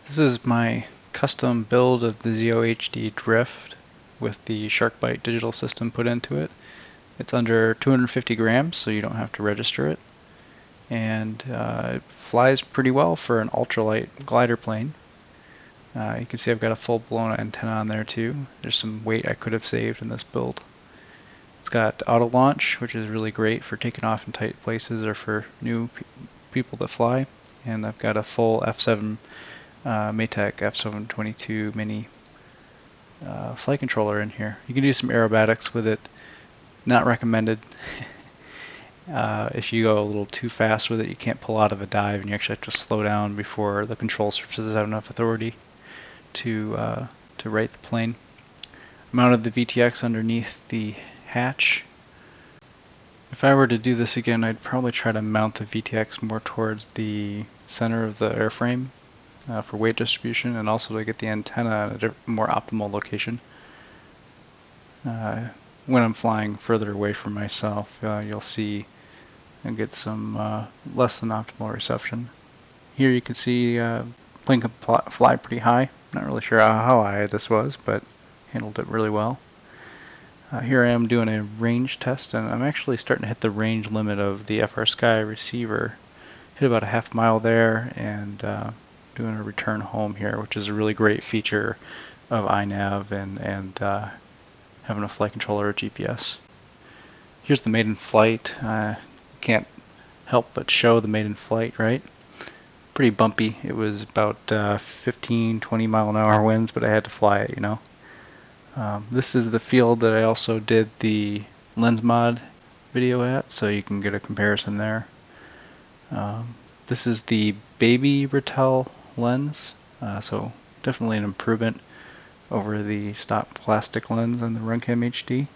This is my custom build of the ZOHD drift with the Byte digital system put into it. It's under 250 grams, so you don't have to register it. And it flies pretty well for an ultralight glider plane. You can see I've got a full-blown antenna on there too. There's some weight I could have saved in this build. It's got auto launch, which is really great for taking off in tight places or for new people that fly. And I've got a full F7 Maytag F722 mini flight controller in here. You can do some aerobatics with it. Not recommended. If you go a little too fast with it, you can't pull out of a dive, and you actually have to slow down before the control surfaces have enough authority to right the plane. I mounted the VTX underneath the hatch. If I were to do this again, I'd probably try to mount the VTX more towards the center of the airframe for weight distribution, and also to get the antenna at a more optimal location. When I'm flying further away from myself, you'll see and get some less than optimal reception. Here you can see plane can fly pretty high. Not really sure how high this was, but handled it really well. Here I am doing a range test, and I'm actually starting to hit the range limit of the FrSky receiver. Hit about a half mile there, and doing a return home here, which is a really great feature of INAV and having a flight controller or GPS. Here's the maiden flight. Can't help but show the maiden flight, right? Pretty bumpy. It was about 15-20 mile an hour winds, but I had to fly it, you know. This is the field that I also did the lens mod video at, so you can get a comparison there. This is the baby Ratel lens, so definitely an improvement over the stock plastic lens on the Runcam HD.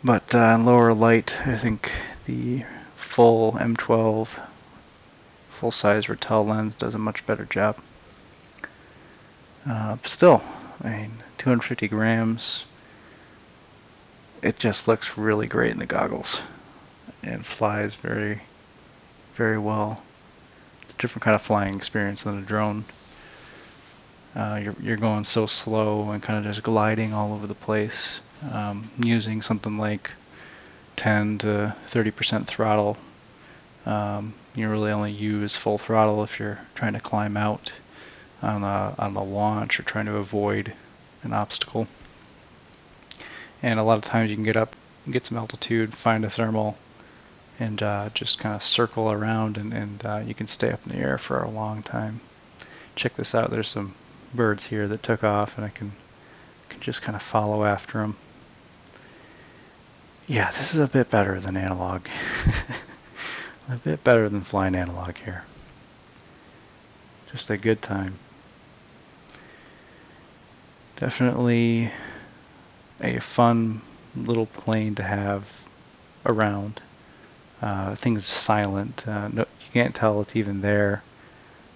But in lower light, I think the full M12 full-size Ratel lens does a much better job. Still, I mean, 250 grams, it just looks really great in the goggles and flies very, very well. It's a different kind of flying experience than a drone. You're going so slow and kind of just gliding all over the place, using something like 10 to 30% throttle. You really only use full throttle if you're trying to climb out on the launch or trying to avoid an obstacle. And a lot of times you can get up, get some altitude, find a thermal, and just kind of circle around, and you can stay up in the air for a long time. Check this out. There's some birds here that took off, and I can just kind of follow after them. Yeah, this is a bit better than analog. A bit better than flying analog here. Just a good time. Definitely a fun little plane to have around. Things silent. No, you can't tell it's even there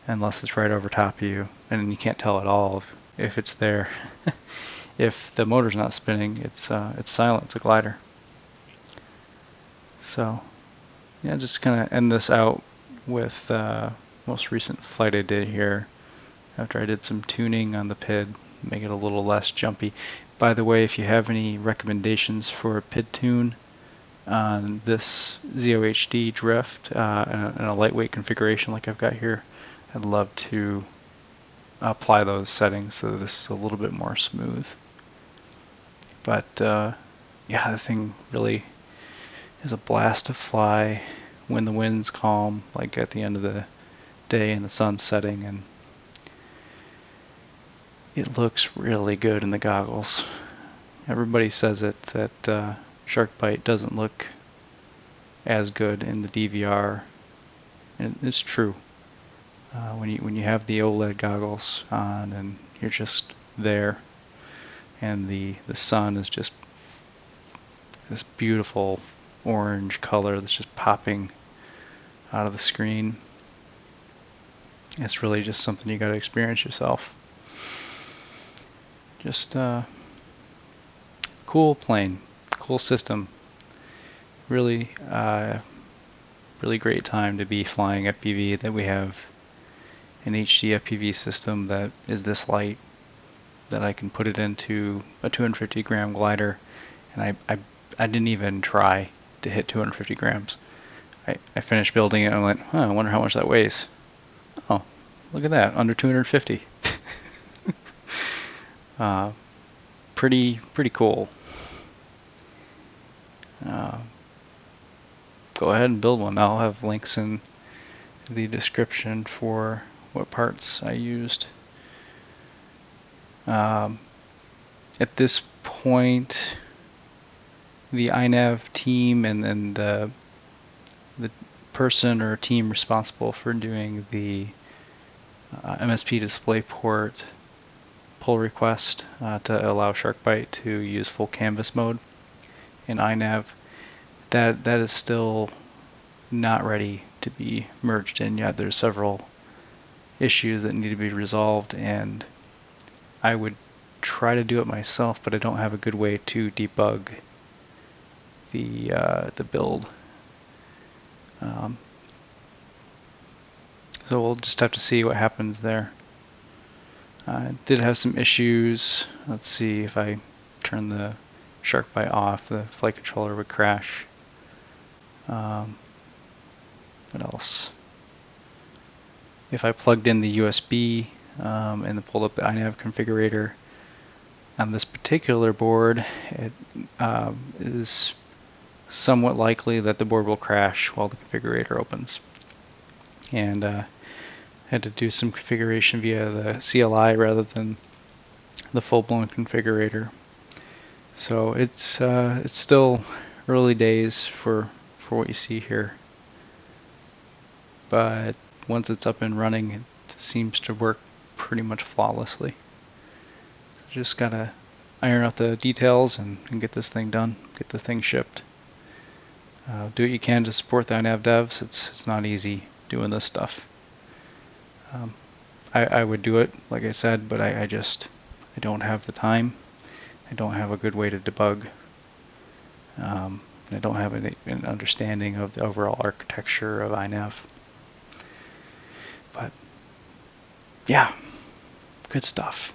unless it's right over top of you, and you can't tell at all if it's there. If the motor's not spinning, it's silent. It's a glider. So yeah, just kind of end this out with most recent flight I did here after I did some tuning on the PID, make it a little less jumpy. By the way, if you have any recommendations for a PID tune on this ZOHD drift in a lightweight configuration like I've got here, I'd love to apply those settings so that this is a little bit more smooth. But yeah, the thing really is a blast to fly when the wind's calm, like at the end of the day and the sun's setting, and it looks really good in the goggles. Everybody says it that Byte doesn't look as good in the DVR, and it's true. When you have the OLED goggles on and you're just there, and the sun is just this beautiful orange color that's just popping out of the screen, it's really just something you got to experience yourself. Just cool plane, cool system. Really, really great time to be flying FPV that we have an HD FPV system that is this light, that I can put it into a 250 gram glider, and I didn't even try to hit 250 grams. I finished building it and I went, huh, I wonder how much that weighs. Oh, look at that, under 250. Pretty cool. Go ahead and build one. I'll have links in the description for what parts I used. At this point, the INAV team and then the person or team responsible for doing the MSP DisplayPort pull request to allow Byte to use full canvas mode in INAV, that is still not ready to be merged in yet. There's several issues that need to be resolved, and I would try to do it myself, but I don't have a good way to debug the build. So we'll just have to see what happens there. I did have some issues. Let's see, if I turn the Byte off, the flight controller would crash. What else? If I plugged in the USB and then pulled up the INAV configurator on this particular board, it is somewhat likely that the board will crash while the configurator opens. And had to do some configuration via the CLI rather than the full-blown configurator. So it's still early days for what you see here, but once it's up and running, it seems to work pretty much flawlessly. So just gotta iron out the details and get this thing done, get the thing shipped. Do what you can to support the INAV devs. It's not easy doing this stuff. I would do it, like I said, but I don't have the time. I don't have a good way to debug. I don't have an understanding of the overall architecture of INAV. But yeah, good stuff.